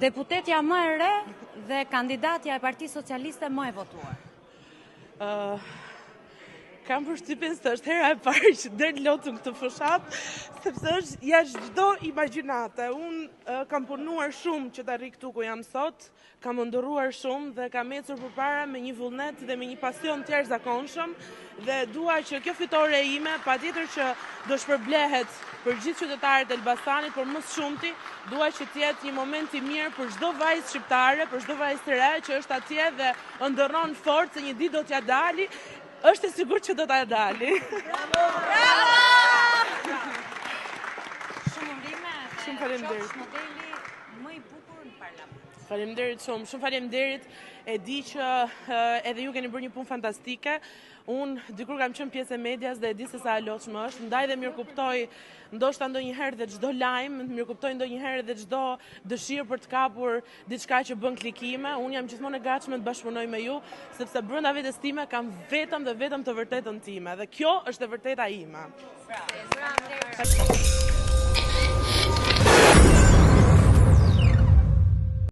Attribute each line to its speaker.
Speaker 1: deputetja më e re dhe kandidatja e Partisë Socialiste më e votuar?
Speaker 2: Kam përshtypjen se është hera e parë që del lotëm këtë fushat, sepse është jashtë çdo imagjinate. Unë kam punuar shumë që të arri këtu ku jam sot, kam ndërruar shumë dhe kam ecur përpara me një vullnet dhe me një pasion të jashtëzakonshëm dhe dua që kjo fitore ime, patjetër që do shpërblehet për gjithë qytetarët e Elbasanit, por më së shumti dua që të jetë një moment i mirë për çdo vajzë shqiptare, për çdo vajzë të re që është atje dhe ndërron fort se një ditë do t'ja dali. Është e sigurt që do ta dali.
Speaker 1: Bravo! Shumë urime. Shumë
Speaker 2: faleminderit.
Speaker 1: Qofsh modeli më i bukur në parlament.
Speaker 2: Faleminderit shumë, shumë faleminderit. E di që edhe ju keni bërë një punë fantastike. Unë dikur kam qenë pjesë e medias dhe e di se sa e lotshme është. Ndaj dhe mirëkuptoj ndoshta ndonjëherë dhe çdo lajm, mirëkuptoj ndonjëherë dhe çdo dëshirë për të kapur diçka që bën klikime. Unë jam gjithmonë e gatshme të bashkëpunoj me ju, sepse brenda vetes time kam vetëm dhe vetëm të vërtetën time dhe kjo është e vërteta ime.
Speaker 1: Bravo.